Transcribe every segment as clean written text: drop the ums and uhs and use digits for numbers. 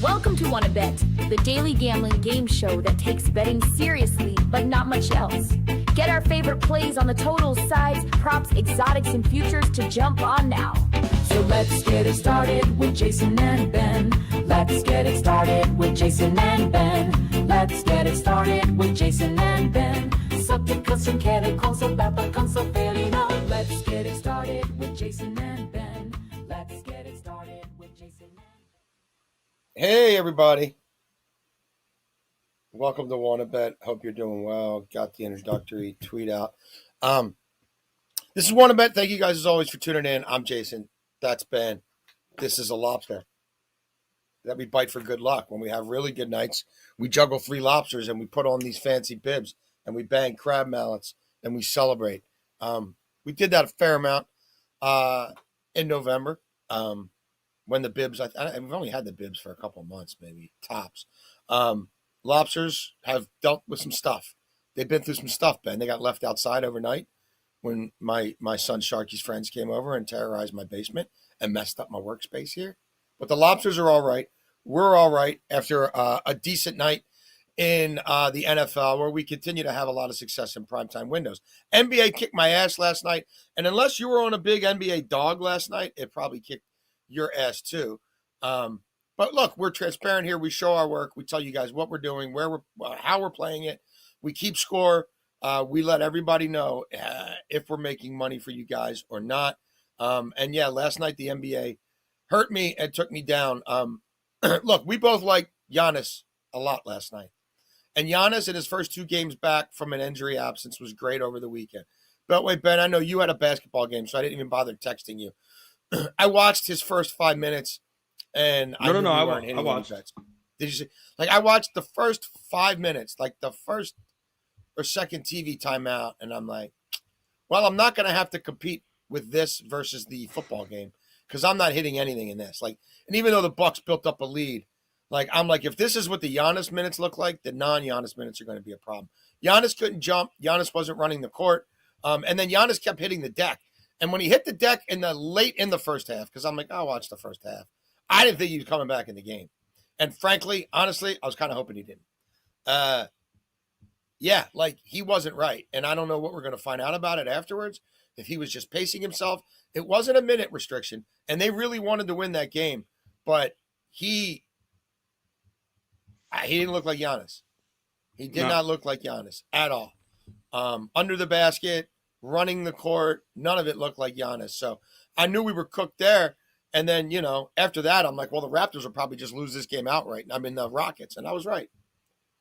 Welcome to Wanna Bet, the daily gambling game show that takes betting seriously, but not much else. Get our favorite plays on the totals, sides, props, exotics, and futures to jump on now. So let's get it started with Jason and Ben. Let's get it started with Jason and Ben. Let's get it started with Jason and Ben. Subject som kere konsolata konsolferino. Let's get it started with Jason and Ben. Let's get it started with Jason and Ben. Hey, everybody. Welcome to Wanna Bet. Hope you're doing well. Got the introductory tweet out. This is Wanna Bet. Thank you guys, as always, for tuning in. I'm Jason. That's Ben. This is a lobster that we bite for good luck. When we have really good nights, we juggle 3 lobsters and we put on these fancy bibs and we bang crab mallets and we celebrate. We did that a fair amount in November. When the bibs, we've only had the bibs for a couple of months, maybe tops. Lobsters have dealt with some stuff. They've been through some stuff, Ben. They got left outside overnight when my son Sharky's friends came over and terrorized my basement and messed up my workspace here. But the lobsters are all right. We're all right after a decent night in the NFL, where we continue to have a lot of success in primetime windows. NBA kicked my ass last night, and unless you were on a big NBA dog last night, it probably kicked your ass too. But look, we're transparent here. We show our work. We tell you guys what we're doing, how we're playing it. We keep score. We let everybody know if we're making money for you guys or not. And yeah, last night the NBA hurt me and took me down. Look, we both liked Giannis a lot last night. And Giannis in his first 2 games back from an injury absence was great over the weekend. But wait, Ben, I know you had a basketball game, so I didn't even bother texting you. I watched his first 5 minutes, and I watched. Did you see? Like, I watched the first 5 minutes, like the first or second TV timeout, and I'm like, well, I'm not going to have to compete with this versus the football game because I'm not hitting anything in this. Like, and even though the Bucks built up a lead, like, I'm like, if this is what the Giannis minutes look like, the non-Giannis minutes are going to be a problem. Giannis couldn't jump. Giannis wasn't running the court, and then Giannis kept hitting the deck. And when he hit the deck late in the first half, because I'm like, I'll watch the first half, I didn't think he was coming back in the game. And frankly, honestly, I was kind of hoping he didn't. Yeah, like, he wasn't right. And I don't know what we're going to find out about it afterwards. If he was just pacing himself. It wasn't a minute restriction. And they really wanted to win that game. But he didn't look like Giannis. He did not look like Giannis at all. Under the basket, running the court, none of it looked like Giannis. So I knew we were cooked there. And then, after that, I'm like, well, the Raptors will probably just lose this game outright. I mean, the Rockets. And I was right.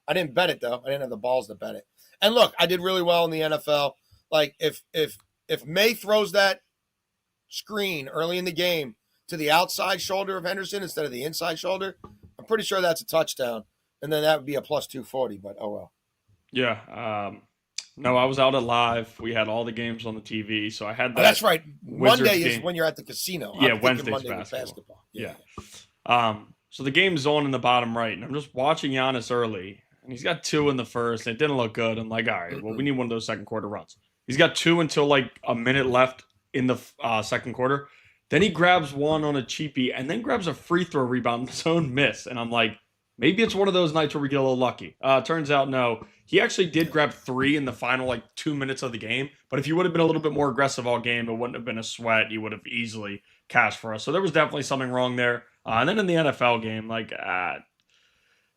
I didn't bet it, though. I didn't have the balls to bet it. And look, I did really well in the NFL. Like, if May throws that screen early in the game to the outside shoulder of Henderson instead of the inside shoulder, I'm pretty sure that's a touchdown. And then that would be a plus 240, but oh well. Yeah. No, I was out at live. We had all the games on the TV, so I had that. Oh, that's right. Wizards Monday is game. when you're at the casino. Yeah, I'm Wednesday's Monday basketball. Yeah. So the game's on in the bottom right, and I'm just watching Giannis early, and he's got 2 in the first, and it didn't look good. I'm like, all right, well, we need one of those second quarter runs. He's got 2 until like a minute left in the second quarter. Then he grabs one on a cheapie, and then grabs a free throw rebound, his own miss, and I'm like, maybe it's one of those nights where we get a little lucky. Turns out, no. He actually did grab 3 in the final 2 minutes of the game. But if you would have been a little bit more aggressive all game, it wouldn't have been a sweat. You would have easily cashed for us. So there was definitely something wrong there. And then in the NFL game,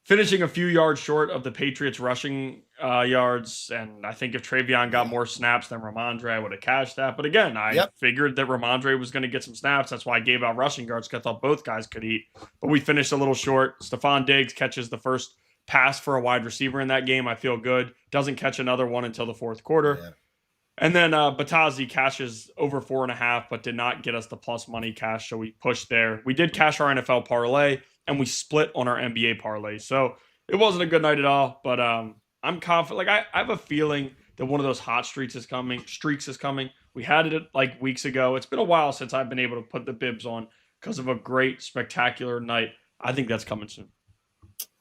finishing a few yards short of the Patriots rushing yards. And I think if Travion got more snaps than Ramondre, I would have cashed that. But again, I figured that Ramondre was going to get some snaps. That's why I gave out rushing yards, because I thought both guys could eat. But we finished a little short. Stephon Diggs catches the first pass for a wide receiver in that game. I feel good. Doesn't catch another one until the fourth quarter. Yeah. And then Batazi cashes over 4.5, but did not get us the plus money cash, so we pushed there. We did cash our NFL parlay, and we split on our NBA parlay. So it wasn't a good night at all, but I'm confident. I have a feeling that one of those hot streaks is coming. We had it weeks ago. It's been a while since I've been able to put the bibs on because of a great, spectacular night. I think that's coming soon.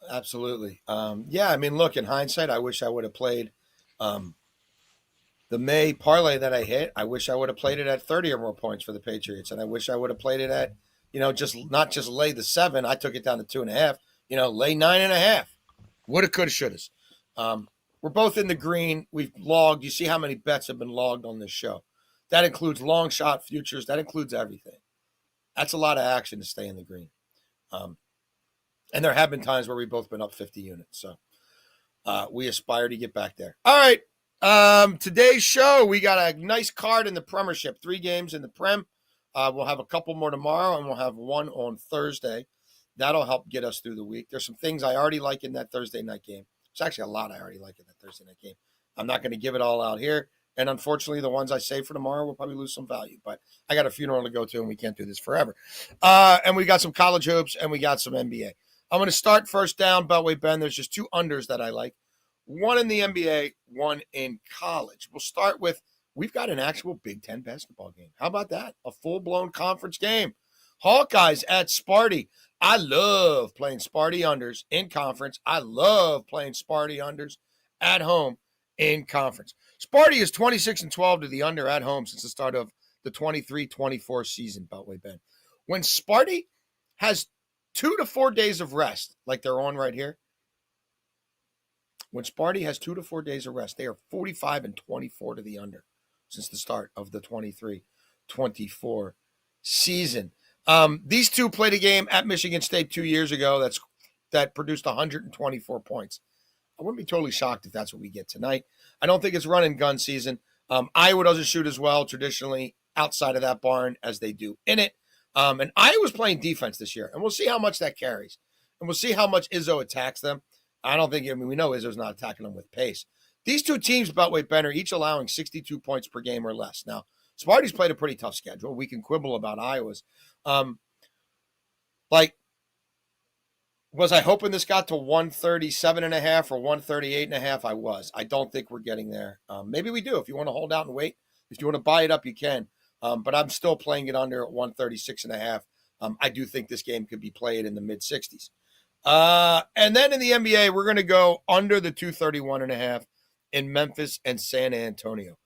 Absolutely. Yeah, I mean, look, in hindsight, I wish I would have played the May parlay that I hit. I wish I would have played it at 30 or more points for the Patriots. And I wish I would have played it at, just not just lay the 7. I took it down to 2.5 Lay 9.5. Woulda, coulda, shouldas. We're both in the green. We've logged. You see how many bets have been logged on this show. That includes long shot futures. That includes everything. That's a lot of action to stay in the green. And there have been times where we've both been up 50 units. So we aspire to get back there. All right. Today's show, we got a nice card in the Premiership. 3 games in the Prem. We'll have a couple more tomorrow, and we'll have one on Thursday. That'll help get us through the week. There's some things I already like in that Thursday night game. There's actually a lot I already like in that Thursday night game. I'm not going to give it all out here. And unfortunately, the ones I save for tomorrow will probably lose some value. But I got a funeral to go to, and we can't do this forever. And we got some college hoops, and we got some NBA. I'm going to start first down, Beltway Ben. There's just 2 unders that I like. One in the NBA, one in college. We'll start with, we've got an actual Big Ten basketball game. How about that? A full-blown conference game. Hawkeyes at Sparty. I love playing Sparty unders in conference. I love playing Sparty unders at home in conference. Sparty is 26-12 to the under at home since the start of the 23-24 season, Beltway Ben. When Sparty has 2 to 4 days of rest, like they're on right here, when Sparty has 2 to 4 days of rest, they are 45-24 to the under since the start of the 23-24 season. These 2 played a game at Michigan State 2 years ago that produced 124 points. I wouldn't be totally shocked if that's what we get tonight. I don't think it's run and gun season. Iowa doesn't shoot as well traditionally outside of that barn as they do in it. And Iowa's playing defense this year, and we'll see how much that carries. And we'll see how much Izzo attacks them. We know Izzo's not attacking them with pace. These 2 teams, Beltway Ben, are each allowing 62 points per game or less. Now, Sparty's played a pretty tough schedule. We can quibble about Iowa's. Was I hoping this got to 137.5 or 138.5? I was. I don't think we're getting there. Maybe we do. If you want to hold out and wait, if you want to buy it up, you can. But I'm still playing it under at 136.5. I do think this game could be played in the mid-60s. And then in the NBA, we're going to go under the 231.5 in Memphis and San Antonio.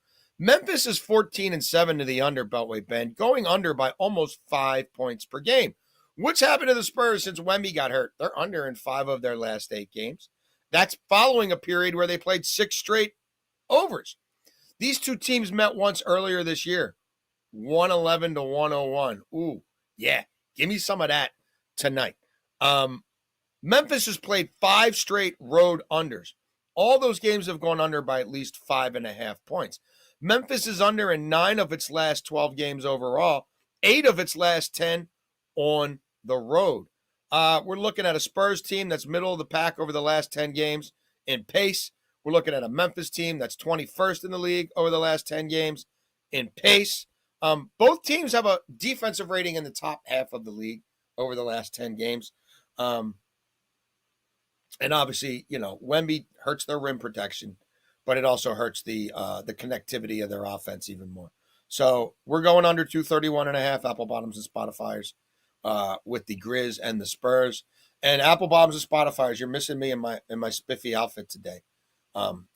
Memphis is 14-7 to the under, Beltway Ben, going under by almost 5 points per game. What's happened to the Spurs since Wemby got hurt? They're under in 5 of their last 8 games. That's following a period where they played 6 straight overs. These 2 teams met once earlier this year, 111-101. Ooh, yeah, give me some of that tonight. Memphis has played 5 straight road unders. All those games have gone under by at least 5.5 points. Memphis is under in 9 of its last 12 games overall, 8 of its last 10 on the road. We're looking at a Spurs team that's middle of the pack over the last 10 games in pace. We're looking at a Memphis team that's 21st in the league over the last 10 games in pace. Both teams have a defensive rating in the top half of the league over the last 10 games. And obviously, Wemby hurts their rim protection, but it also hurts the connectivity of their offense even more. So we're going under 231.5 Apple Bottoms and Spotifyers with the Grizz and the Spurs. And Apple Bottoms and Spotifyers, you're missing me in my spiffy outfit today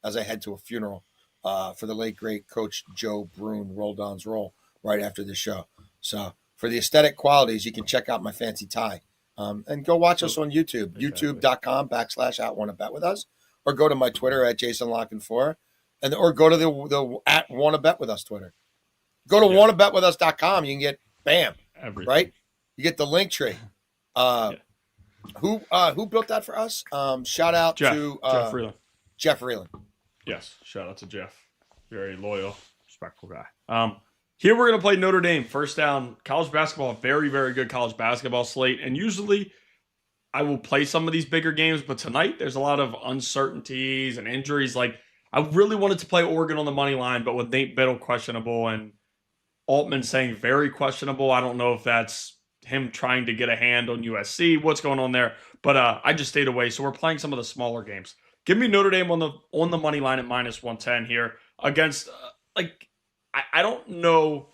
as I head to a funeral for the late, great Coach Joe Brune, Roll Don's Roll, right after the show. So for the aesthetic qualities, you can check out my fancy tie. And go watch us on YouTube, youtube.com/@wannabetwithus, or go to my Twitter at JasonLockenFora, or go to the @wannabetwithus Twitter. Go to wannabetwithus.com. You can get everything. Right? You get the link tree. Who built that for us? Shout out to Jeff Freeland. Jeff Freeland. Yes, shout out to Jeff. Very loyal, respectful guy. Here we're going to play Notre Dame. First down, college basketball, a very, very good college basketball slate. And usually I will play some of these bigger games, but tonight there's a lot of uncertainties and injuries. Like, I really wanted to play Oregon on the money line, but with Nate Biddle questionable and Altman saying very questionable, I don't know if that's him trying to get a hand on USC, what's going on there. But I just stayed away. So we're playing some of the smaller games. Give me Notre Dame on the money line at -110 here against I don't know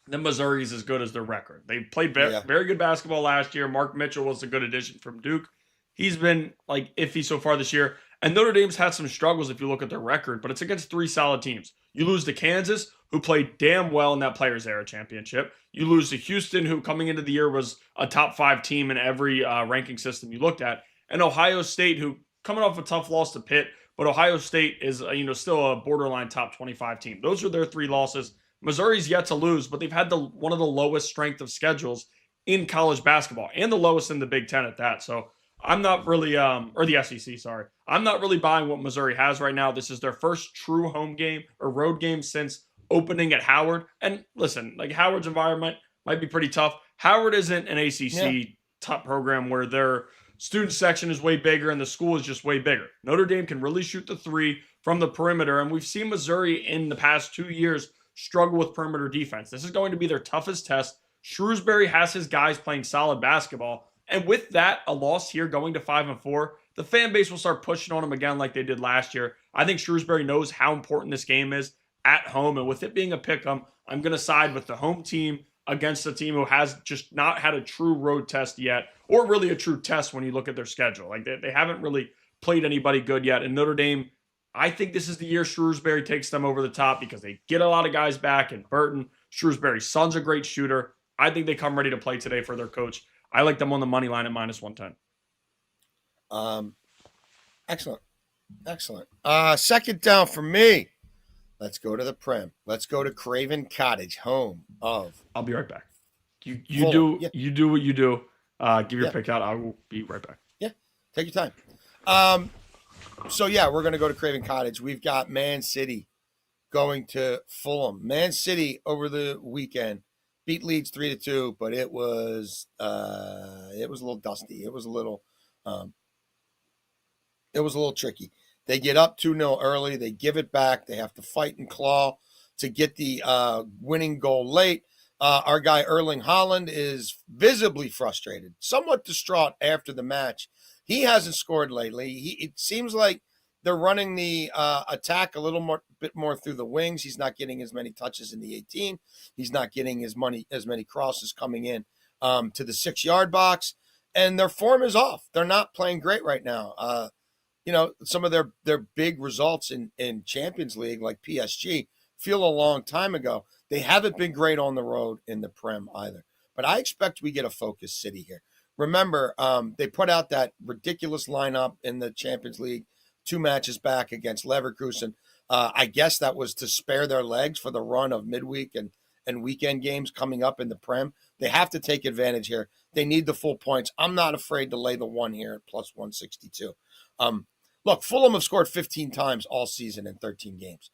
that Missouri's as good as their record. They played very good basketball last year. Mark Mitchell was a good addition from Duke. He's been iffy so far this year. And Notre Dame's had some struggles if you look at their record, but it's against 3 solid teams. You lose to Kansas, who played damn well in that Players Era championship. You lose to Houston, who coming into the year was a top 5 team in every ranking system you looked at. and Ohio State, who coming off a tough loss to Pitt, but Ohio State is still a borderline top 25 team. Those are their 3 losses. Missouri's yet to lose, but they've had one of the lowest strength of schedules in college basketball and the lowest in the Big Ten at that. So I'm not really, or the SEC, sorry. I'm not really buying what Missouri has right now. This is their first true home game or road game since opening at Howard. And listen, like Howard's environment might be pretty tough. Howard isn't an ACC top program where their student section is way bigger and the school is just way bigger. Notre Dame can really shoot the 3 from the perimeter. And we've seen Missouri in the past 2 years struggle with perimeter defense. This is going to be their toughest test. Shrewsbury has his guys playing solid basketball. And with that, a loss here going to 5-4, the fan base will start pushing on them again like they did last year. I think Shrewsbury knows how important this game is at home. And with it being a pick-em, I'm going to side with the home team against a team who has just not had a true road test yet, or really a true test when you look at their schedule. Like they haven't really played anybody good yet. And Notre Dame, I think this is the year Shrewsbury takes them over the top because they get a lot of guys back. And Burton, Shrewsbury's son's a great shooter. I think they come ready to play today for their coach. I like them on the money line at -110. Excellent. Second down for me. Let's go to the Prem. Let's go to Craven Cottage, home of. I'll be right back. You Fulham. do what you do. Give your pick out. I will be right back. Yeah, take your time. We're going to go to Craven Cottage. We've got Man City going to Fulham. Man City over the weekend beat Leeds 3-2, but it was a little dusty. It was a little tricky. They get up 2-0 early. They give it back. They have to fight and claw to get the winning goal late. Our guy Erling Haaland is visibly frustrated, somewhat distraught after the match. He hasn't scored lately. It seems like they're running the attack a bit more through the wings. He's not getting as many touches in the 18. He's not getting as many crosses coming in to the 6-yard box. And their form is off. They're not playing great right now. Some of their big results in Champions League, like PSG, feel a long time ago. They haven't been great on the road in the Prem either. But I expect we get a focused City here. Remember, they put out that ridiculous lineup in the Champions League 2 matches back against Leverkusen. I guess that was to spare their legs for the run of midweek and weekend games coming up in the Prem. They have to take advantage here. They need the full points. I'm not afraid to lay the 1 here at +162. Look, Fulham have scored 15 times all season in 13 games.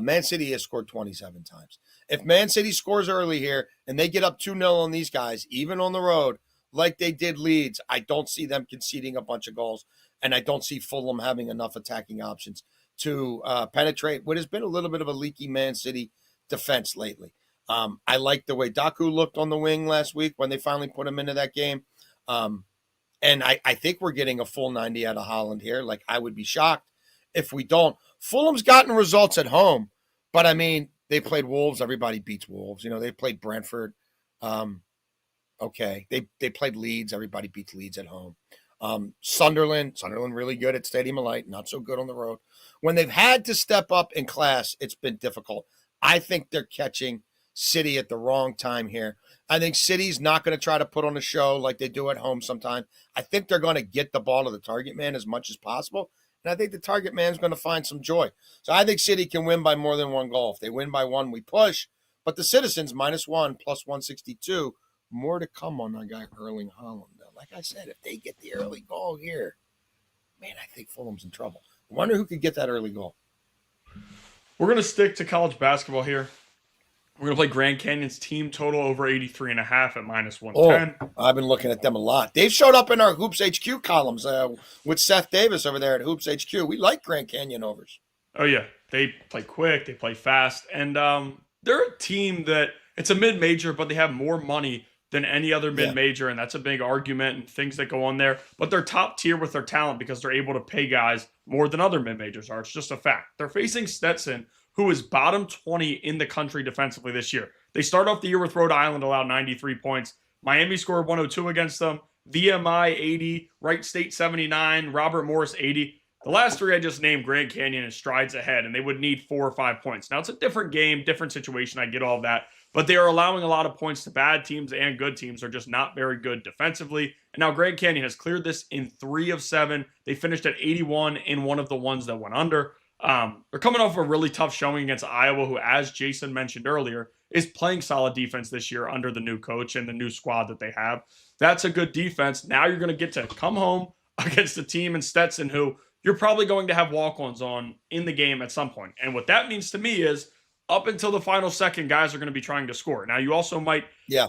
Man City has scored 27 times. If Man City scores early here and they get up 2-0 on these guys, even on the road, like they did Leeds, I don't see them conceding a bunch of goals, and I don't see Fulham having enough attacking options to penetrate what has been a little bit of a leaky Man City defense lately. I like the way Doku looked on the wing last week when they finally put him into that game. And I think we're getting a full 90 out of Haaland here. Like, I would be shocked if we don't. Fulham's gotten results at home, but I mean, they played Wolves. Everybody beats Wolves. They played Brentford. Okay. They played Leeds. Everybody beats Leeds at home. Sunderland really good at Stadium of Light, not so good on the road. When they've had to step up in class, it's been difficult. I think they're catching City at the wrong time here. I think City's not going to try to put on a show like they do at home sometimes. I think they're going to get the ball to the target man as much as possible. And I think the target man's going to find some joy. So I think City can win by more than 1 goal. If they win by 1, we push. But the Citizens, -1, +162. More to come on that guy Erling Haaland. Like I said, if they get the early goal here, man, I think Fulham's in trouble. I wonder who could get that early goal. We're going to stick to college basketball here. We're going to play Grand Canyon's team total over 83.5 at -110. Oh, I've been looking at them a lot. They've showed up in our Hoops HQ columns with Seth Davis over there at Hoops HQ. We like Grand Canyon overs. Oh, yeah. They play quick. They play fast. And they're a team that it's a mid-major, but they have more money than any other mid-major, and that's a big argument and things that go on there. But they're top tier with their talent because they're able to pay guys more than other mid-majors are. It's just a fact. They're facing Stetson, who is bottom 20 in the country defensively this year. They start off the year with Rhode Island, allowed 93 points. Miami scored 102 against them. VMI 80, Wright State 79, Robert Morris 80. The last 3 I just named, Grand Canyon is strides ahead, and they would need 4 or 5 points. Now, it's a different game, different situation. I get all of that. but they are allowing a lot of points to bad teams, and good teams are just not very good defensively. And now Grand Canyon has cleared this in 3 of 7. They finished at 81 in one of the ones that went under. They're coming off a really tough showing against Iowa, who, as Jason mentioned earlier, is playing solid defense this year under the new coach and the new squad that they have. That's a good defense. Now you're going to get to come home against a team in Stetson who you're probably going to have walk-ons on in the game at some point. And what that means to me is up until the final second, guys are going to be trying to score. Now, you also might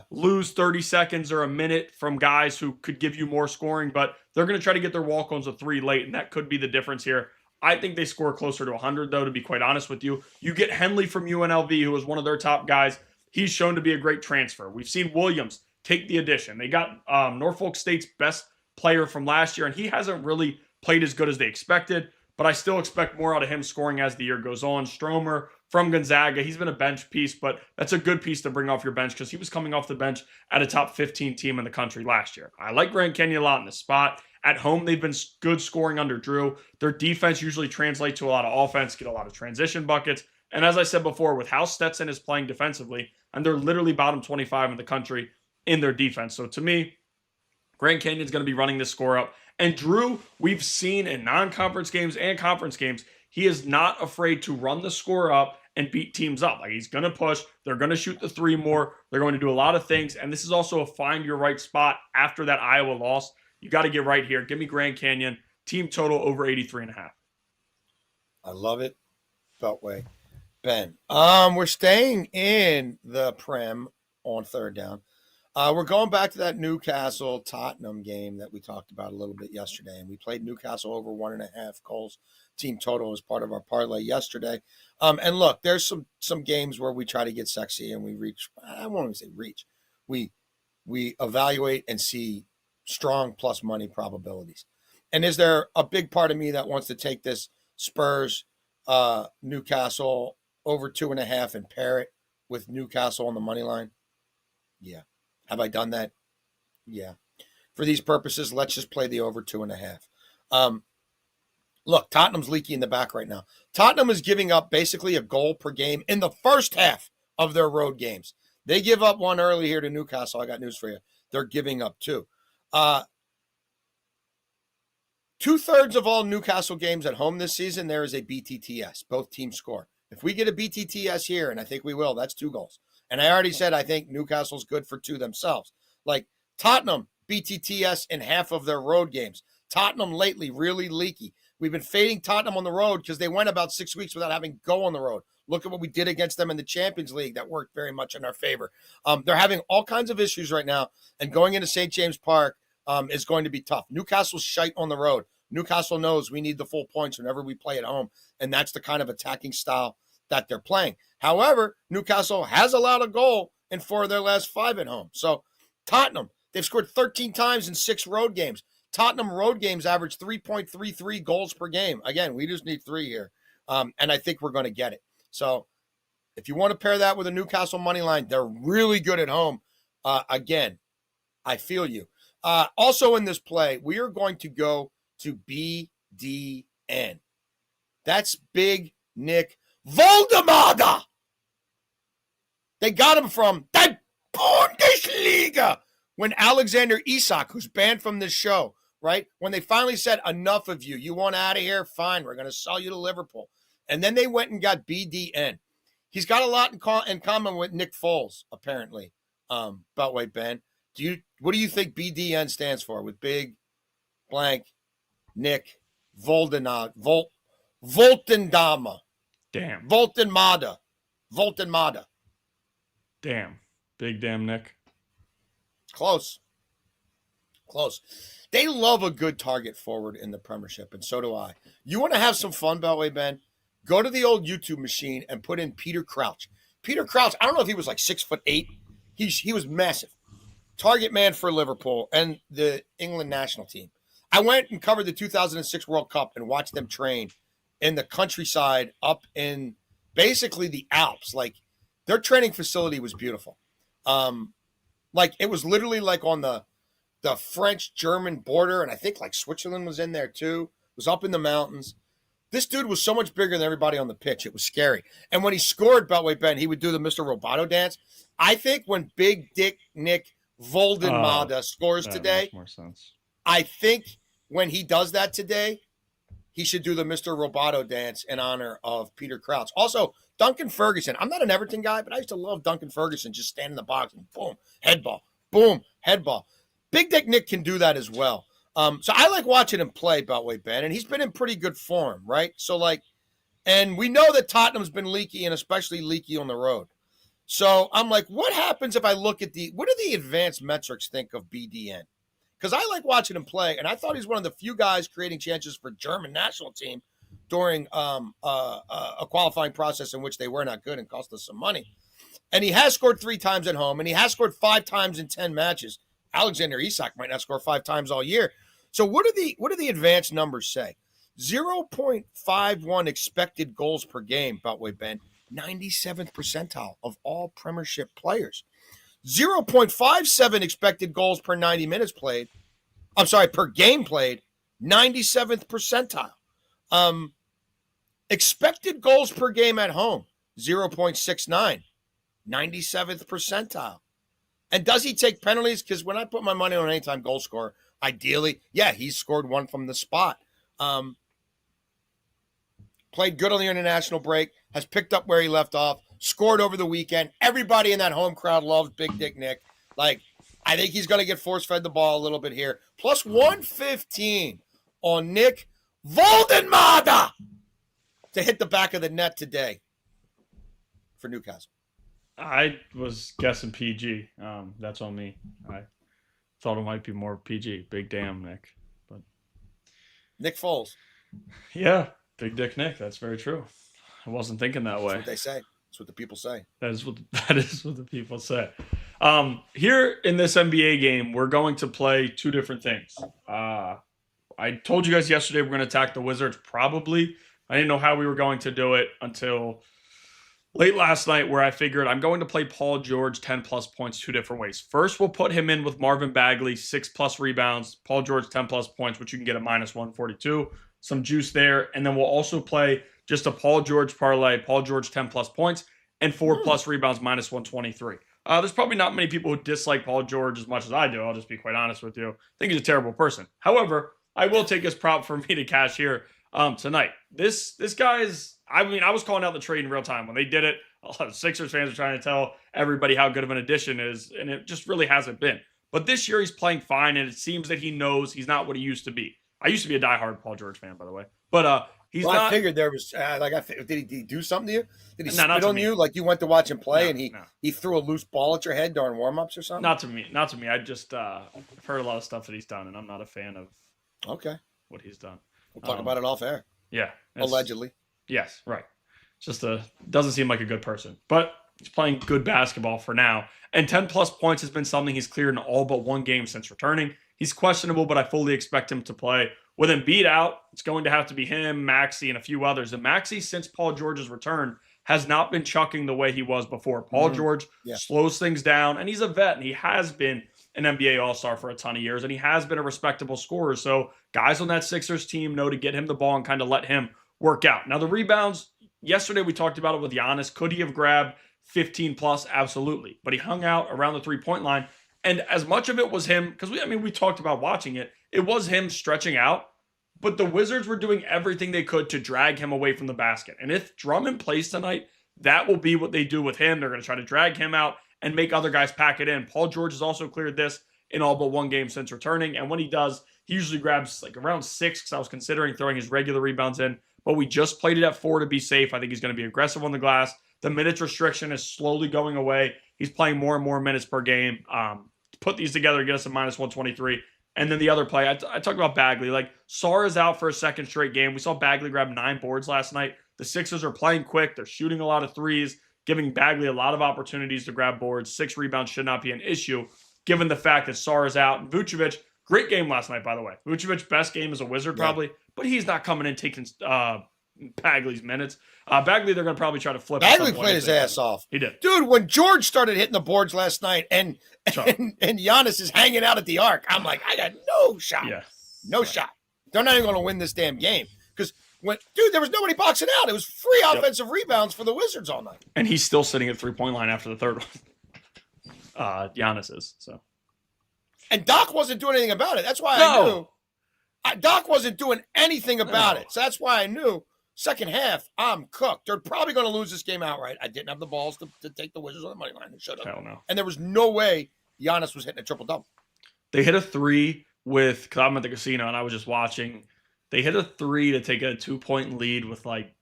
lose 30 seconds or a minute from guys who could give you more scoring, but they're going to try to get their walk-ons a 3 late, and that could be the difference here. I think they score closer to 100, though, to be quite honest with you. You get Henley from UNLV, who is one of their top guys. He's shown to be a great transfer. We've seen Williams take the addition. They got Norfolk State's best player from last year, and he hasn't really played as good as they expected, but I still expect more out of him scoring as the year goes on. Stromer from Gonzaga, he's been a bench piece, but that's a good piece to bring off your bench because he was coming off the bench at a top 15 team in the country last year. I like Grand Canyon a lot in this spot. At home, they've been good scoring under Drew. Their defense usually translates to a lot of offense, get a lot of transition buckets. And as I said before, with how Stetson is playing defensively, and they're literally bottom 25 in the country in their defense. So to me, Grand Canyon's going to be running this score up. And Drew, we've seen in non-conference games and conference games, he is not afraid to run the score up and beat teams up. Like, he's going to push. They're going to shoot the 3 more. They're going to do a lot of things. And this is also a find your right spot after that Iowa loss. You got to get right here. Give me Grand Canyon. Team total over 83.5. I love it. Beltway. Ben. We're staying in the Prem on third down. We're going back to that Newcastle-Tottenham game that we talked about a little bit yesterday, and we played Newcastle over 1.5 goals. Team total as part of our parlay yesterday. And look, there's some games where we try to get sexy and we reach. I won't even say reach. We evaluate and see strong plus money probabilities. And is there a big part of me that wants to take this Spurs Newcastle over 2.5 and pair it with Newcastle on the money line? Yeah. Have I done that? Yeah. For these purposes, let's just play the over 2.5. Look, Tottenham's leaky in the back right now. Tottenham is giving up basically a goal per game in the first half of their road games. They give up one early here to Newcastle. I got news for you. They're giving up 2. 2/3 of all Newcastle games at home this season, there is a BTTS. Both teams score. If we get a BTTS here, and I think we will, that's 2 goals. And I already said I think Newcastle's good for 2 themselves. Like Tottenham, BTTS in half of their road games. Tottenham lately really leaky. We've been fading Tottenham on the road because they went about 6 weeks without having to go on the road. Look at what we did against them in the Champions League. That worked very much in our favor. They're having all kinds of issues right now, and going into St. James Park is going to be tough. Newcastle's shite on the road. Newcastle knows we need the full points whenever we play at home, and that's the kind of attacking style that they're playing. However, Newcastle has allowed a goal in 4 of their last 5 at home. So Tottenham, they've scored 13 times in 6 road games. Tottenham road games average 3.33 goals per game. Again, we just need 3 here, and I think we're going to get it. So if you want to pair that with a Newcastle money line, they're really good at home. Again, I feel you. Also in this play, we are going to go to BDN. That's Big Nick Voldemada. They got him from the Bundesliga when Alexander Isak, who's banned from this show, right? When they finally said, enough of you, you want out of here? Fine, we're going to sell you to Liverpool. And then they went and got BDN. He's got a lot in common with Nick Foles, apparently. Beltway Ben. What do you think BDN stands for with Big Blank Nick Voldemada? Damn. Voltenmada. Damn. Big damn Nick. Close. They love a good target forward in the Premiership, and so do I. You want to have some fun, Beltway Ben? Go to the old YouTube machine and put in Peter Crouch. Peter Crouch, I don't know if he was like 6'8". He was massive. Target man for Liverpool and the England national team. I went and covered the 2006 World Cup and watched them train in the countryside up in basically the Alps. Like, their training facility was beautiful. Like, it was literally like on the French-German border, and I think like Switzerland was in there too. It was up in the mountains. This dude was so much bigger than everybody on the pitch. It was scary. And when he scored, Beltway Ben, he would do the Mr. Roboto dance. I think when Big Dick Nick Voldenmada scores today, makes more sense. I think when he does that today, he should do the Mr. Roboto dance in honor of Peter Crouch. Also, Duncan Ferguson. I'm not an Everton guy, but I used to love Duncan Ferguson just standing in the box and boom, head ball, boom, head ball. Big Dick Nick can do that as well. So I like watching him play, Beltway Ben, and he's been in pretty good form, right? So, like, and we know that Tottenham's been leaky and especially leaky on the road. So I'm like, what happens if I look at what do the advanced metrics think of BDN? Because I like watching him play, and I thought he's one of the few guys creating chances for German national team during a qualifying process in which they were not good and cost us some money. And he has scored 3 times at home, and he has scored 5 times in 10 matches. Alexander Isak might not score 5 times all year. So what do the advanced numbers say? 0.51 expected goals per game, Beltway Ben, 97th percentile of all Premiership players. 0.57 expected goals per 90 minutes played. I'm sorry, per game played, 97th percentile. Expected goals per game at home, 0.69, 97th percentile. And does he take penalties? Because when I put my money on an anytime goal scorer, ideally, yeah, he's scored one from the spot. Played good on the international break, has picked up where he left off, scored over the weekend. Everybody in that home crowd loves Big Dick Nick. Like, I think he's going to get force-fed the ball a little bit here. Plus 115 on Nick Voldenmada to hit the back of the net today for Newcastle. I was guessing PG. That's on me. I thought it might be more PG. Big damn, Nick. But Nick Foles. Yeah, Big Dick Nick. That's very true. I wasn't thinking that way. That's what they say. That's what the people say. That is what the people say. Here in this NBA game, we're going to play 2 different things. I told you guys yesterday we're going to attack the Wizards. Probably. I didn't know how we were going to do it until late last night, where I figured I'm going to play Paul George 10-plus points 2 different ways. First, we'll put him in with Marvin Bagley, 6-plus rebounds. Paul George 10-plus points, which you can get at minus 142. Some juice there. And then we'll also play just a Paul George parlay, Paul George 10-plus points, and 4-plus rebounds, minus 123. There's probably not many people who dislike Paul George as much as I do. I'll just be quite honest with you. I think he's a terrible person. However, I will take his prop for me to cash here tonight. This guy is, I mean, I was calling out the trade in real time. When they did it, a lot of Sixers fans are trying to tell everybody how good of an addition is, and it just really hasn't been. But this year he's playing fine, and it seems that he knows he's not what he used to be. I used to be a diehard Paul George fan, by the way. But he's not. I figured there was, did he do something to you? Did he spit on me. you like you went to watch him play and he threw a loose ball at your head during warm-ups or something? Not to me. I just I've heard a lot of stuff that he's done, and I'm not a fan of what he's done. We'll talk about it off air. Yeah. Allegedly. Yes, right. Just doesn't seem like a good person. But he's playing good basketball for now. And 10-plus points has been something he's cleared in all but 1 game since returning. He's questionable, but I fully expect him to play. With Embiid out, it's going to have to be him, Maxey, and a few others. And Maxey, since Paul George's return, has not been chucking the way he was before. Paul George slows things down, and he's a vet, and he has been an NBA All-Star for a ton of years, and he has been a respectable scorer. So guys on that Sixers team know to get him the ball and kind of let him work out. Now, the rebounds, yesterday we talked about it with Giannis. Could he have grabbed 15-plus? Absolutely. But he hung out around the three-point line. And as much of it was him, because we talked about watching it, it was him stretching out, but the Wizards were doing everything they could to drag him away from the basket. And if Drummond plays tonight, that will be what they do with him. They're going to try to drag him out and make other guys pack it in. Paul George has also cleared this in all but 1 game since returning. And when he does, he usually grabs like around 6, because I was considering throwing his regular rebounds in, but we just played it at 4 to be safe. I think he's going to be aggressive on the glass. The minutes restriction is slowly going away. He's playing more and more minutes per game. Put these together, get us a minus 123. And then the other play, I talked about Bagley. Like, Sarr is out for a second straight game. We saw Bagley grab 9 boards last night. The Sixers are playing quick. They're shooting a lot of threes, giving Bagley a lot of opportunities to grab boards. 6 rebounds should not be an issue, given the fact that Sarr is out. And Vucevic, great game last night, by the way. Vucevic, best game as a Wizard, probably. But he's not coming in taking Bagley's minutes. Bagley, they're going to probably try to flip. Bagley played his ass off. He did. Dude, when George started hitting the boards last night and Giannis is hanging out at the arc, I'm like, I got no shot. Yeah. No shot. They're not even going to win this damn game. Because Dude, there was nobody boxing out. It was free offensive rebounds for the Wizards all night. And he's still sitting at 3-point line after the third one. Giannis is, so. And Doc wasn't doing anything about it. That's why I knew. Doc wasn't doing anything about it. So that's why I knew second half, I'm cooked. They're probably going to lose this game outright. I didn't have the balls to take the Wizards on the money line and shut up. Hell no. And there was no way Giannis was hitting a triple-double. They hit a 3 because I'm at the casino and I was just watching. They hit a 3 to take a 2-point lead with like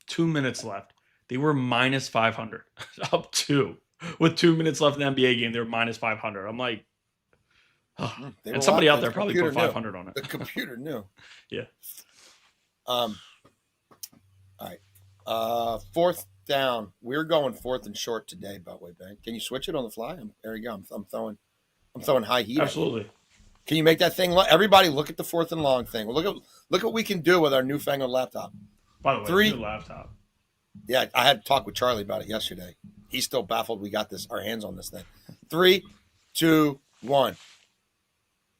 2 minutes left. They were minus 500, up 2. With 2 minutes left in the NBA game, they were minus 500. I'm like, oh. And somebody out there probably put 500 on it. The computer knew. Yeah. All right. Fourth down. We're going fourth and short today, Beltway Bank. Can you switch it on the fly? There you go. I'm throwing high heat. Absolutely. Can you make that thing? Everybody, look at the fourth and long thing. Well, look what we can do with our newfangled laptop. By the way, new laptop. Yeah, I had to talk with Charlie about it yesterday. He's still baffled we got our hands on this thing. 3, 2, 1.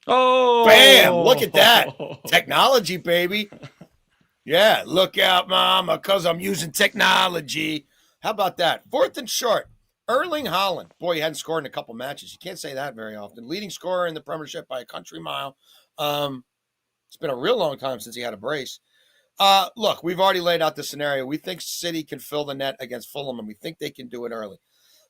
Oh, bam! Look at that technology, baby. Yeah, look out, mama, because I'm using technology. How about that? Fourth and short. Erling Haaland. Boy, he hadn't scored in a couple matches. You can't say that very often. Leading scorer in the Premiership by a country mile. It's been a real long time since he had a brace. Look, we've already laid out the scenario. We think City can fill the net against Fulham, and we think they can do it early.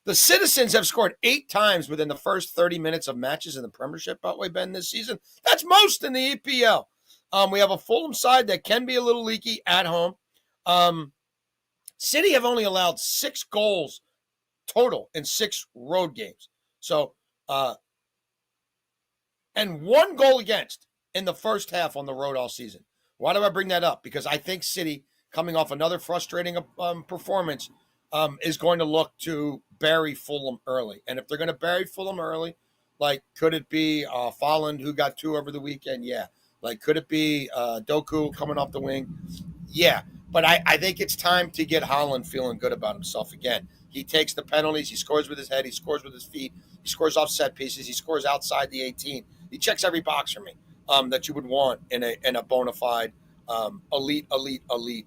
The Citizens have scored 8 times within the first 30 minutes of matches in the Premiership, Beltway Ben, this season. That's most in the EPL. We have a Fulham side that can be a little leaky at home. City have only allowed 6 goals total in 6 road games. So, and 1 goal against in the first half on the road all season. Why do I bring that up? Because I think City, coming off another frustrating performance, is going to look to bury Fulham early. And if they're going to bury Fulham early, like, could it be Folland, who got 2 over the weekend? Yeah. Like, could it be Doku coming off the wing? Yeah. But I think it's time to get Haaland feeling good about himself again. He takes the penalties. He scores with his head. He scores with his feet. He scores off set pieces. He scores outside the 18. He checks every box for me that you would want in a bona fide elite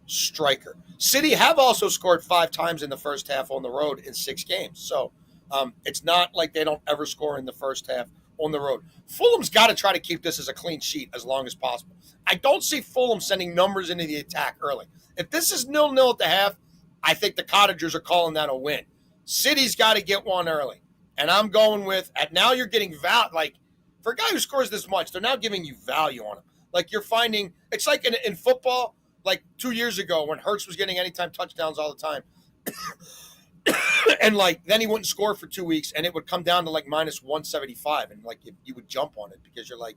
striker. City have also scored 5 times in the first half on the road in 6 games. So it's not like they don't ever score in the first half on the road. Fulham's got to try to keep this as a clean sheet as long as possible. I don't see Fulham sending numbers into the attack early. If this is 0-0 at the half, I think the Cottagers are calling that a win. City's got to get one early. And I'm going with, now you're getting like, for a guy who scores this much, they're now giving you value on him. Like, you're finding, it's like in football, like 2 years ago when Hurts was getting anytime touchdowns all the time. And like, then he wouldn't score for 2 weeks and it would come down to like minus 175. And like, you would jump on it because you're like,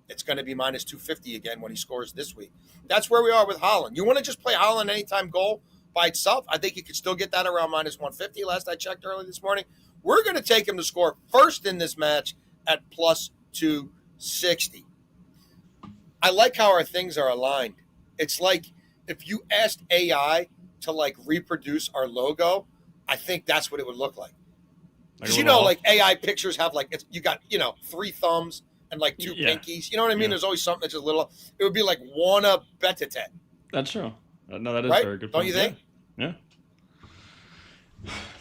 it's going to be minus 250 again when he scores this week. That's where we are with Haaland. You want to just play Haaland anytime goal by itself? I think you could still get that around minus 150. Last I checked early this morning. We're going to take him to score first in this match at plus 260. I like how our things are aligned. It's like if you asked AI to like reproduce our logo, I think that's what it would look like. Because like AI pictures have like, you got 3 thumbs and like 2 pinkies. You know what I mean? Yeah. There's always something that's just a little. It would be like Wanna Betete. That's true. No, that is right? Very good point. Don't you think? Yeah.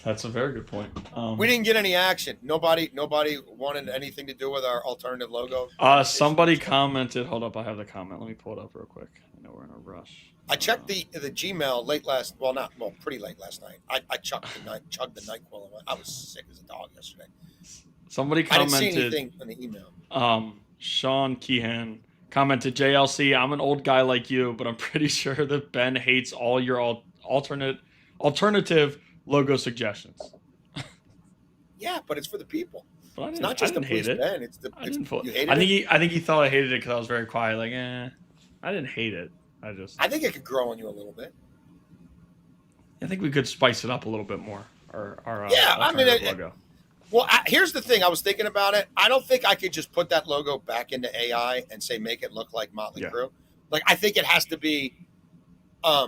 That's a very good point. We didn't get any action. Nobody wanted anything to do with our alternative logo. Somebody commented. Hold up, I have the comment. Let me pull it up real quick. I know we're in a rush. I checked the Gmail pretty late last night. I chugged the NyQuil. I was sick as a dog yesterday. Somebody commented. I didn't see anything in the email. Sean Keehan commented, JLC, I'm an old guy like you, but I'm pretty sure that Ben hates all your alternative logo suggestions. Yeah, but it's for the people. But it's not just the police, Ben. It's the. You hated I think he thought I hated it because I was very quiet. Like, I didn't hate it. I think it could grow on you a little bit. I think we could spice it up a little bit more. Our logo. Well, here's the thing. I was thinking about it. I don't think I could just put that logo back into AI and say make it look like Motley Crue. Like, I think it has to be, I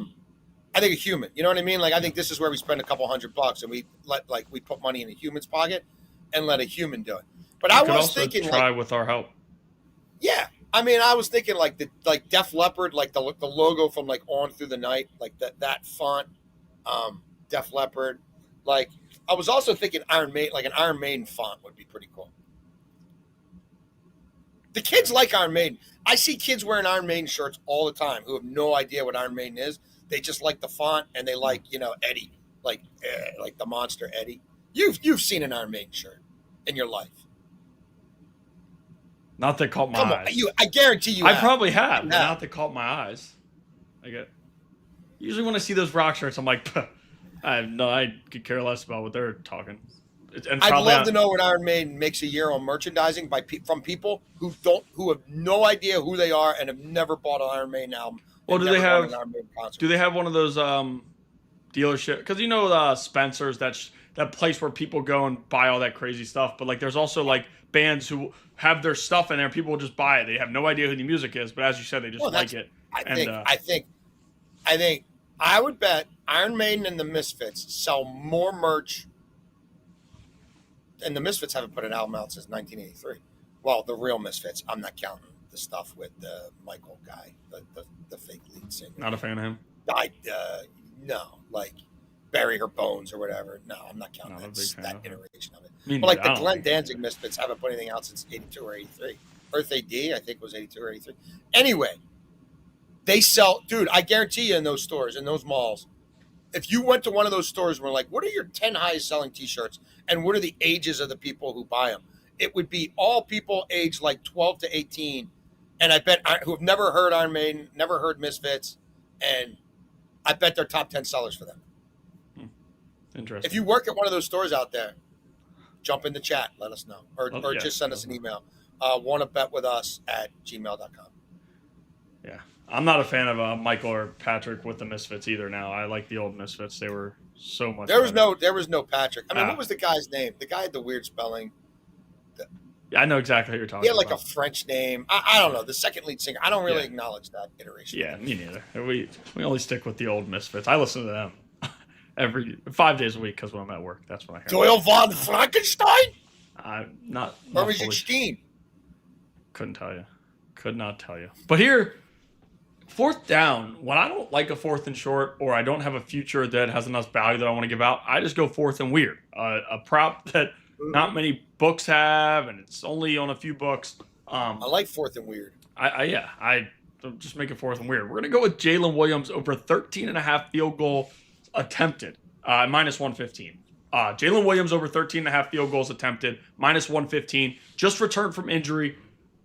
think a human. You know what I mean? Like, I think this is where we spend a couple $100 and we put money in a human's pocket and let a human do it. But I was thinking, try with our help. Yeah, I mean, I was thinking like Def Leppard, like the logo from like On Through the Night, like that font, Def Leppard. Like I was also thinking Iron Maiden, like an Iron Maiden font would be pretty cool. The kids like Iron Maiden. I see kids wearing Iron Maiden shirts all the time who have no idea what Iron Maiden is. They just like the font and they like, Eddie, like the monster Eddie. You've seen an Iron Maiden shirt in your life. Not that caught my eyes. I guarantee you. I probably have, but not that caught my eyes. Usually when I see those rock shirts, I'm like, I could care less about what they're talking. And I'd love to know what Iron Maiden makes a year on merchandising from people who have no idea who they are and have never bought an Iron Maiden album. Well, do they have one of those dealership? Because Spencer's, that place where people go and buy all that crazy stuff. But like, there's also like bands who have their stuff in there. People will just buy it. They have no idea who the music is, but as you said, they just like it. I think I would bet Iron Maiden and the Misfits sell more merch. And the Misfits haven't put an album out since 1983. Well, the real Misfits. I'm not counting the stuff with the Michael guy, the fake lead singer. Not a fan of him. No, like Bury Her Bones or whatever. No, I'm not counting that iteration of it. But like the Glenn Danzig Misfits haven't put anything out since 82 or 83. Earth AD, I think, was 82 or 83. Anyway, they sell, dude, I guarantee you in those stores, in those malls, if you went to one of those stores and were like, what are your 10 highest selling t-shirts and what are the ages of the people who buy them? It would be all people aged like 12 to 18. And I bet who have never heard Iron Maiden, never heard Misfits. And I bet they're top 10 sellers for them. Interesting. If you work at one of those stores out there, jump in the chat. Let us know. Or just send us an email. wannabetwithus@gmail.com. Yeah. I'm not a fan of Michael or Patrick with the Misfits either now. I like the old Misfits. They were so much There was no Patrick. I mean, what was the guy's name? The guy had the weird spelling. Yeah, I know exactly what you're talking about. He had like a French name. I don't know. The second lead singer. I don't really acknowledge that iteration. Yeah, me neither. We only stick with the old Misfits. I listen to them every 5 days a week because when I'm at work, that's when I hear Doyle von Frankenstein? Not or was it Steen? Couldn't tell you. Could not tell you. But here, fourth down, when I don't like a fourth and short or I don't have a future that has enough value that I want to give out, I just go fourth and weird. A prop that not many books have, and it's only on a few books. I like fourth and weird. I just make it fourth and weird. We're going to go with Jalen Williams over 13.5 field goal attempted, minus 115. Jalen Williams over 13.5 field goals attempted, minus 115. Just returned from injury.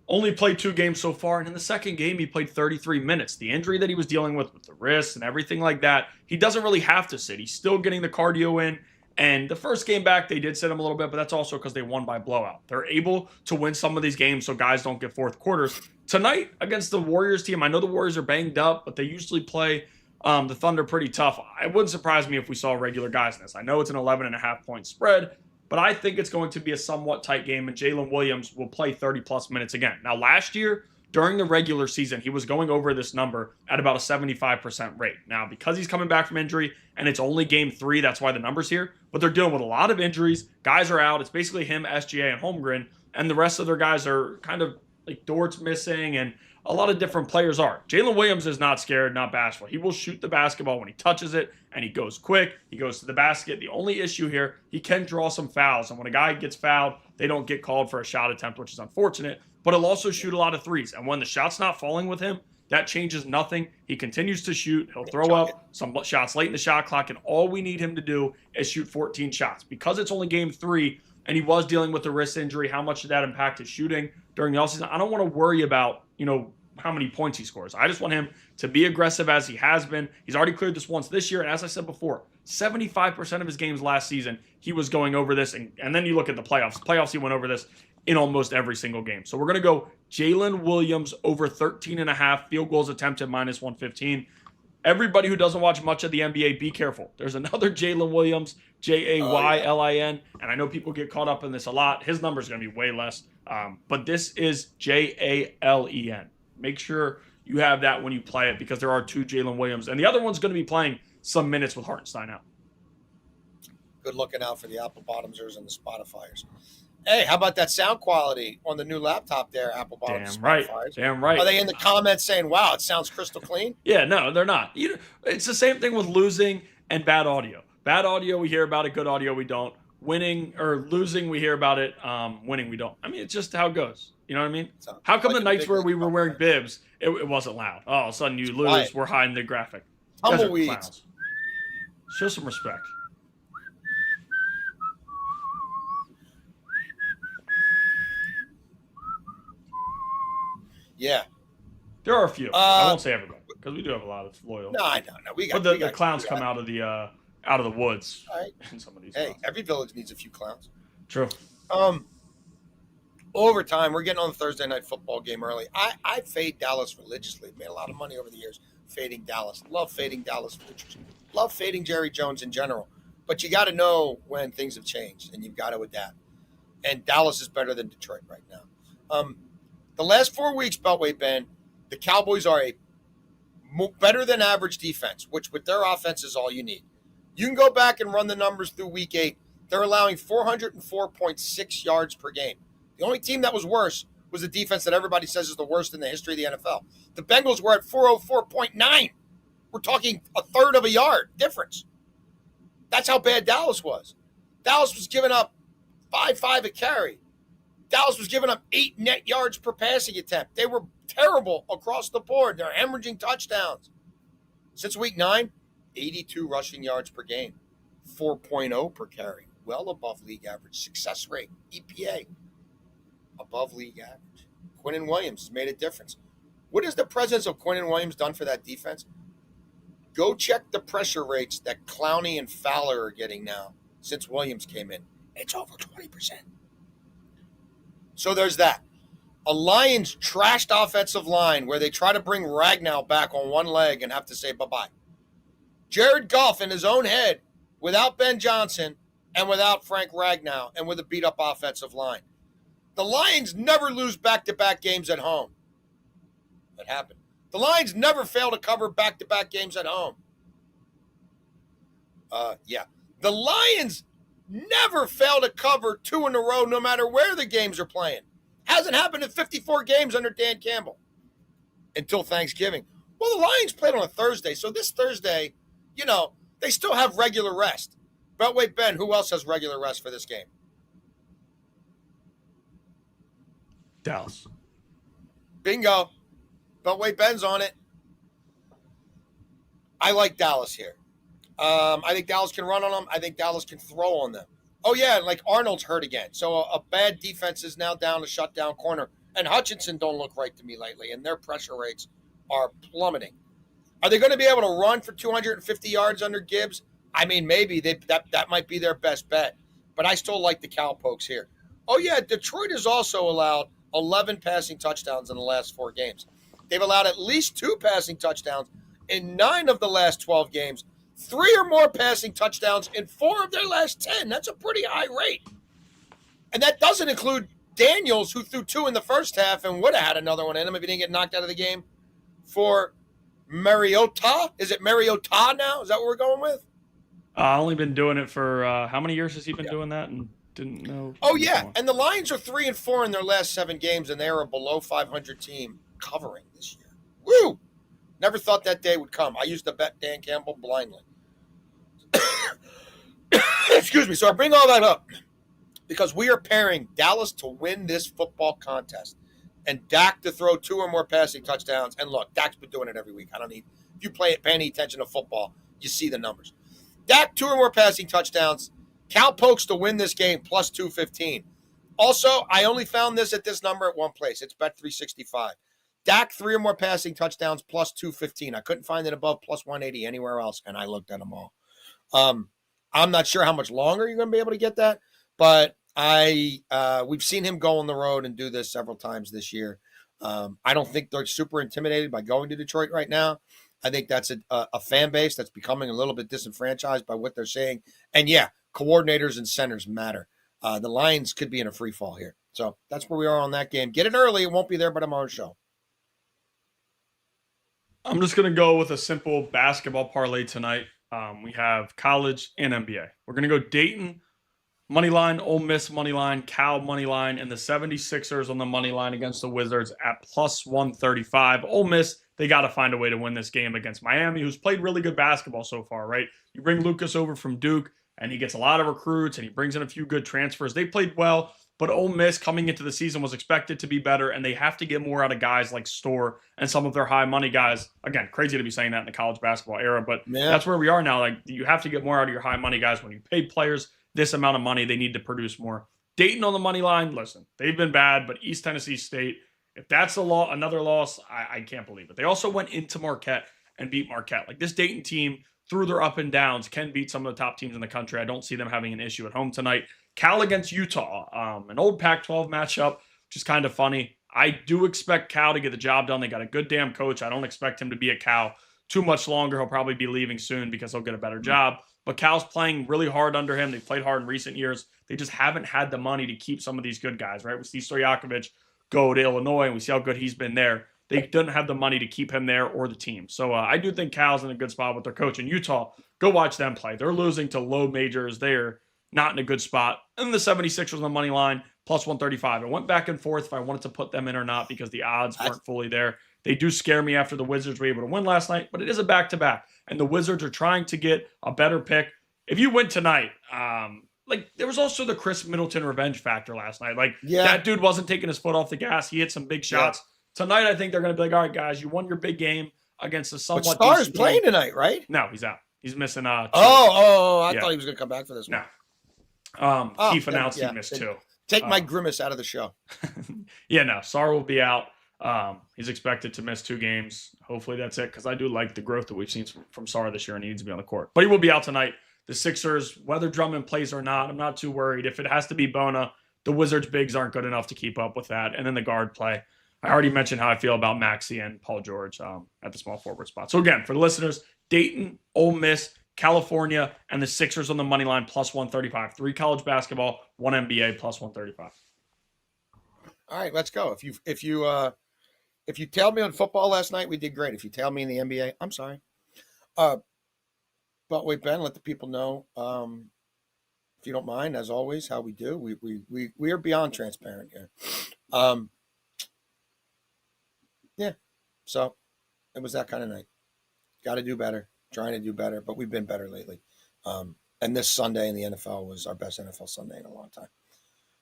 Only played 2 games so far, and in the second game, he played 33 minutes. The injury that he was dealing with the wrist and everything like that, he doesn't really have to sit. He's still getting the cardio in. And the first game back, they did sit him a little bit, but that's also because they won by blowout. They're able to win some of these games so guys don't get fourth quarters. Tonight, against the Warriors team, I know the Warriors are banged up, but they usually play the Thunder pretty tough. It wouldn't surprise me if we saw regular guys in this. I know it's an 11.5-point spread, but I think it's going to be a somewhat tight game, and Jalen Williams will play 30-plus minutes again. Now, last year, during the regular season, he was going over this number at about a 75% rate. Now, because he's coming back from injury, and it's only game 3, that's why the number's here, but they're dealing with a lot of injuries. Guys are out. It's basically him, SGA, and Holmgren, and the rest of their guys are kind of like Dort's missing, and a lot of different players are. Jalen Williams is not scared, not bashful. He will shoot the basketball when he touches it, and he goes quick. He goes to the basket. The only issue here, he can draw some fouls, and when a guy gets fouled, they don't get called for a shot attempt, which is unfortunate, but he'll also shoot a lot of threes. And when the shot's not falling with him, that changes nothing. He continues to shoot. He'll throw up some shots late in the shot clock, and all we need him to do is shoot 14 shots. Because it's only game 3, and he was dealing with a wrist injury, how much did that impact his shooting during the offseason? I don't want to worry about, how many points he scores. I just want him to be aggressive as he has been. He's already cleared this once this year, and as I said before, 75% of his games last season, he was going over this, and then you look at the playoffs. Playoffs, he went over this in almost every single game. So we're going to go Jalen Williams over 13.5 field goals attempted, minus 115. Everybody who doesn't watch much of the NBA, be careful. There's another Jalen Williams, Jaylin, and I know people get caught up in this a lot. His number is going to be way less, but this is Jalen. Make sure you have that when you play it, because there are 2 Jalen Williams, and the other one's going to be playing some minutes with Hartenstein out. Good looking out for the Apple Bottomsers and the Spotifyers. Hey, how about that sound quality on the new laptop there, Apple Bottom? Damn right. Damn right. Are they in the comments saying, wow, it sounds crystal clean? Yeah, no, they're not. It's the same thing with losing and bad audio. Bad audio, we hear about it. Good audio, we don't. Winning or losing, we hear about it. Winning, we don't. I mean, it's just how it goes. You know what I mean? How come the nights where we were wearing bibs, it wasn't loud? Oh, all of a sudden you lose, quiet. we're hiding the graphic. You guys are Tumbleweeds. clowns. Show some respect. Yeah. There are a few. I won't say everybody because we do have a lot of loyal. No, I know. But the clowns come out of the woods. Right. In some of these. Hey, every village needs a few clowns. True. Overtime, we're getting on the Thursday night football game early. I fade Dallas religiously. Made a lot of money over the years fading Dallas. Love fading Dallas futures. Love fading Jerry Jones in general. But you got to know when things have changed, and you've got to adapt. And Dallas is better than Detroit right now. The last 4 weeks, Beltway Ben, the Cowboys are a better than average defense, which with their offense is all you need. You can go back and run the numbers through week 8. They're allowing 404.6 yards per game. The only team that was worse was the defense that everybody says is the worst in the history of the NFL. The Bengals were at 404.9. We're talking a third of a yard difference. That's how bad Dallas was. Dallas was giving up 5.5 a carry. Dallas was giving up 8 net yards per passing attempt. They were terrible across the board. They're hemorrhaging touchdowns. Since week 9, 82 rushing yards per game, 4.0 per carry, well above league average. Success rate, EPA, above league average. Quinnen Williams has made a difference. What has the presence of Quinnen Williams done for that defense? Go check the pressure rates that Clowney and Fowler are getting now since Williams came in. It's over 20%. So there's that. A Lions trashed offensive line where they try to bring Ragnow back on one leg and have to say bye-bye. Jared Goff in his own head without Ben Johnson and without Frank Ragnow and with a beat-up offensive line. The Lions never lose back-to-back games at home. That happened. The Lions never fail to cover back-to-back games at home. The Lions never fail to cover 2 in a row no matter where the games are playing. Hasn't happened in 54 games under Dan Campbell until Thanksgiving. Well, the Lions played on a Thursday, so this Thursday, they still have regular rest. Beltway Ben, who else has regular rest for this game? Dallas. Bingo. Beltway Ben's on it. I like Dallas here. I think Dallas can run on them. I think Dallas can throw on them. Oh, yeah, like Arnold's hurt again. So a bad defense is now down to shut down corner. And Hutchinson don't look right to me lately, and their pressure rates are plummeting. Are they going to be able to run for 250 yards under Gibbs? I mean, maybe that might be their best bet. But I still like the Cowpokes here. Oh, yeah, Detroit has also allowed 11 passing touchdowns in the last 4 games. They've allowed at least 2 passing touchdowns in 9 of the last 12 games. 3 or more passing touchdowns in 4 of their last 10. That's a pretty high rate. And that doesn't include Daniels, who threw 2 in the first half and would have had another one in him if he didn't get knocked out of the game. For Mariota? Is it Mariota now? Is that what we're going with? Only been doing it for how many years has he been doing that and didn't know? Oh, yeah. And the Lions are 3-4 in their last 7 games, and they're a below 500 team covering this year. Woo! Never thought that day would come. I used to bet Dan Campbell blindly. Excuse me. So I bring all that up because we are pairing Dallas to win this football contest and Dak to throw 2 or more passing touchdowns. And look, Dak's been doing it every week. If you pay any attention to football, you see the numbers. Dak 2 or more passing touchdowns. Cowpokes to win this game plus 215. Also, I only found this at this number at one place. It's Bet365. Dak 3 or more passing touchdowns plus 215. I couldn't find it above plus 180 anywhere else, and I looked at them all. I'm not sure how much longer you're going to be able to get that, but we've seen him go on the road and do this several times this year. I don't think they're super intimidated by going to Detroit right now. I think that's a fan base that's becoming a little bit disenfranchised by what they're saying. And yeah, coordinators and centers matter. The Lions could be in a free fall here. So that's where we are on that game. Get it early. It won't be there by tomorrow's show. I'm just going to go with a simple basketball parlay tonight. We have college and NBA. We're going to go Dayton Money line, Ole Miss money line, Cal money line, and the 76ers on the money line against the Wizards at plus 135. Ole Miss, they got to find a way to win this game against Miami, who's played really good basketball so far, right? You bring Lucas over from Duke, and he gets a lot of recruits, and he brings in a few good transfers. They played well, but Ole Miss coming into the season was expected to be better, and they have to get more out of guys like Storr and some of their high money guys. Again, crazy to be saying that in the college basketball era, but that's where we are now. Like, you have to get more out of your high money guys when you pay players this amount of money. They need to produce more. Dayton on the money line, listen, they've been bad, but East Tennessee State, if that's another loss, I can't believe it. They also went into Marquette and beat Marquette. Like, this Dayton team, through their up and downs, can beat some of the top teams in the country. I don't see them having an issue at home tonight. Cal against Utah, an old Pac-12 matchup, which is kind of funny. I do expect Cal to get the job done. They got a good damn coach. I don't expect him to be at Cal too much longer. He'll probably be leaving soon because he'll get a better job. But Cal's playing really hard under him. They've played hard in recent years. They just haven't had the money to keep some of these good guys, right? We see Stojakovic go to Illinois, and we see how good he's been there. They didn't have the money to keep him there or the team. So I do think Cal's in a good spot with their coach. In Utah, go watch them play. They're losing to low majors. They're not in a good spot. And the 76ers on the money line, plus 135. I went back and forth if I wanted to put them in or not because the odds weren't fully there. They do scare me after the Wizards were able to win last night, but it is a back-to-back. And the Wizards are trying to get a better pick. If you win tonight, there was also the Chris Middleton revenge factor last night. That dude wasn't taking his foot off the gas. He hit some big shots. Yeah. Tonight, I think they're going to be like, all right, guys, you won your big game against a somewhat decent team. But Star's playing tonight, right? No, he's out. He's missing I thought he was going to come back for this one. No. Keith announced he missed two. Take my grimace out of the show. Sar will be out. He's expected to miss 2 games. Hopefully that's it, because I do like the growth that we've seen from Sar this year, and he needs to be on the court. But he will be out tonight. The Sixers, whether Drummond plays or not, I'm not too worried. If it has to be Bona, the Wizards' bigs aren't good enough to keep up with that. And then the guard play. I already mentioned how I feel about Maxey and Paul George at the small forward spot. So again, for the listeners, Dayton, Ole Miss, California, and the Sixers on the money line plus 135. 3 college basketball, 1 NBA plus 135. All right, let's go. If you tailed me on football last night, we did great. If you tailed me in the NBA, I'm sorry. But wait, Ben, let the people know, if you don't mind, as always, how we do. We are beyond transparent here. So it was that kind of night. Got to do better, trying to do better, but we've been better lately. And this Sunday in the NFL was our best NFL Sunday in a long time.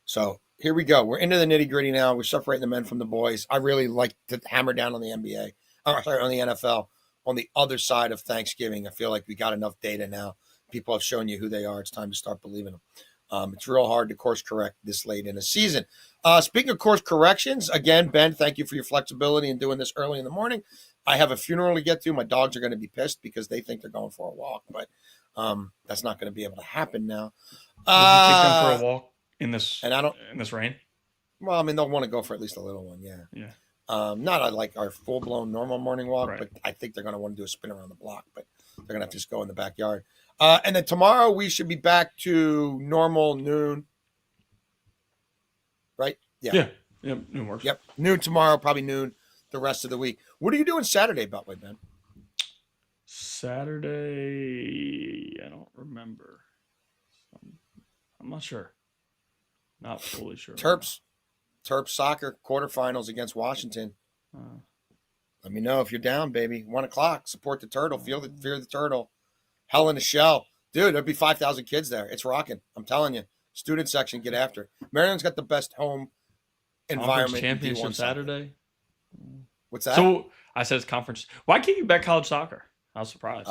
So here we go. We're into the nitty gritty now. We're separating the men from the boys. I really like to hammer down on the on the NFL. On the other side of Thanksgiving, I feel like we got enough data now. People have shown you who they are. It's time to start believing them. It's real hard to course correct this late in a season. Speaking of course corrections, again, Ben, thank you for your flexibility in doing this early in the morning. I have a funeral to get to. My dogs are going to be pissed because they think they're going for a walk, but that's not going to be able to happen now. Would you take them for a walk in this rain? Well, I mean, they'll want to go for at least a little one, yeah. Not like our full-blown normal morning walk, right. But I think they're going to want to do a spin around the block, but they're going to have to just go in the backyard. And then tomorrow we should be back to normal noon. Right? Yeah. Noon works. Yep. Noon tomorrow, probably noon the rest of the week. What are you doing Saturday, Beltway, Ben? Saturday, I don't remember. I'm not sure. Not fully sure. Terps soccer quarterfinals against Washington. Let me know if you're down, baby. 1:00. Support the turtle. Fear the turtle. Hell in a shell. Dude, there'll be 5,000 kids there. It's rocking. I'm telling you. Student section, get after it. Maryland's got the best home environment. Conference championship Saturday. What's that? So I said it's conference. Why can't you bet college soccer? I was surprised.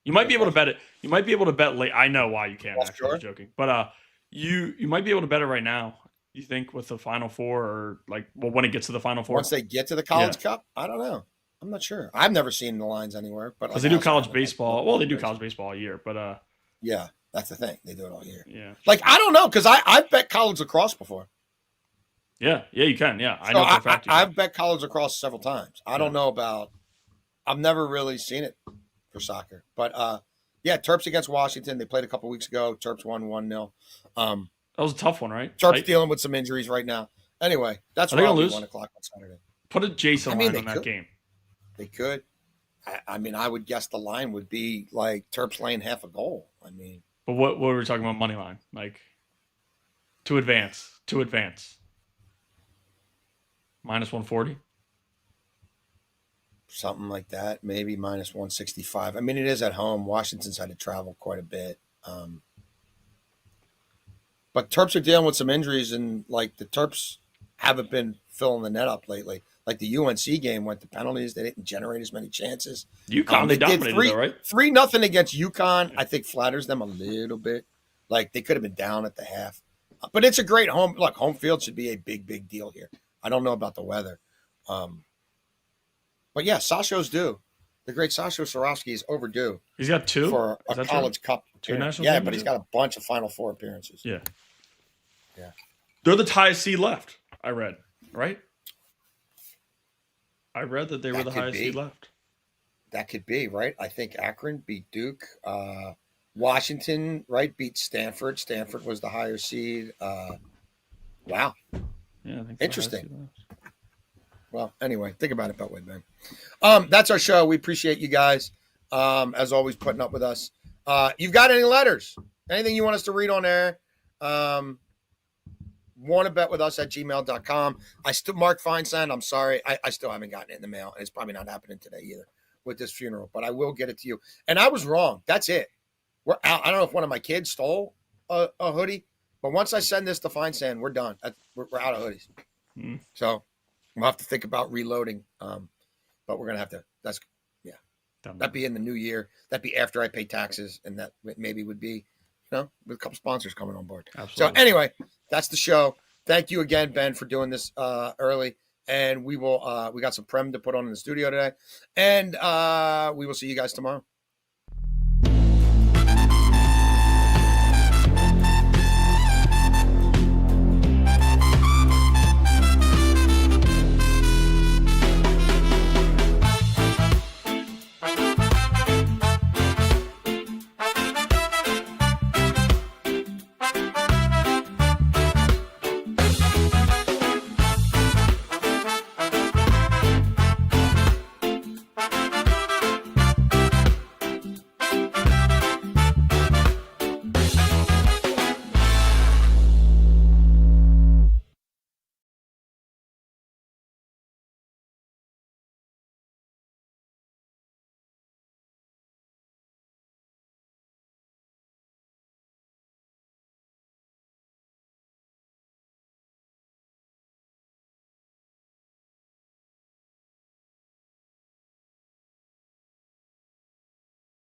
You might be able to bet it. You might be able to bet late. I know why you can't. Actually, I was joking. But you might be able to bet it right now. You think with the Final Four, or when it gets to the Final Four? Once they get to the College Cup? I don't know. I'm not sure. I've never seen the lines anywhere. But because they do college baseball. Well, they do college baseball all year. But yeah, that's the thing. They do it all year. Yeah. I don't know, because I've bet college lacrosse before. Yeah, you can. Yeah, I know for a fact. I've bet college lacrosse several times. I don't know about. I've never really seen it for soccer, but Terps against Washington. They played a couple weeks ago. Terps won 1-0. That was a tough one, right? Terps dealing with some injuries right now. Anyway, that's why I'll lose 1:00 on Saturday. Put a Jason line on that game. They could. I mean, I would guess the line would be Terps laying half a goal. I mean, but what were we talking about money line? To advance. Minus 140. Something like that, maybe minus 165. I mean, it is at home. Washington's had to travel quite a bit. But Terps are dealing with some injuries, and like the Terps haven't been filling the net up lately. Like the UNC game went to penalties. They didn't generate as many chances. UConn, they dominated, though, right? 3-0 against UConn, I think flatters them a little bit. Like they could have been down at the half. But it's a great home. Look, home field should be a big, big deal here. I don't know about the weather. But yeah, Sasho's due. The great Sasho Swarovski is overdue. He's got 2 for a College Cup. 2 national Yeah, championships? but he's got a bunch of Final Four appearances. Yeah. Yeah. They're the highest seed left, I read, right? I read that they were the highest seed left. That could be, right? I think Akron beat Duke. Washington, right, beat Stanford. Stanford was the higher seed. Wow. Yeah, I think interesting. Well, anyway, think about it that way, man. That's our show. We appreciate you guys, as always, putting up with us. You've got any letters? Anything you want us to read on air? wannabetwithus@gmail.com. Mark Feinsand, I'm sorry. I still haven't gotten it in the mail, and it's probably not happening today either with this funeral, but I will get it to you. And I was wrong. That's it. We're out. I don't know if one of my kids stole a hoodie, but once I send this to Feinsand, we're done. We're out of hoodies. So we'll have to think about reloading. But we're going to have to, that'd be in the new year. That'd be after I pay taxes, and that maybe would be, with a couple sponsors coming on board. Absolutely. So anyway, that's the show. Thank you again, Ben, for doing this early. And we got some Prem to put on in the studio today. And we will see you guys tomorrow.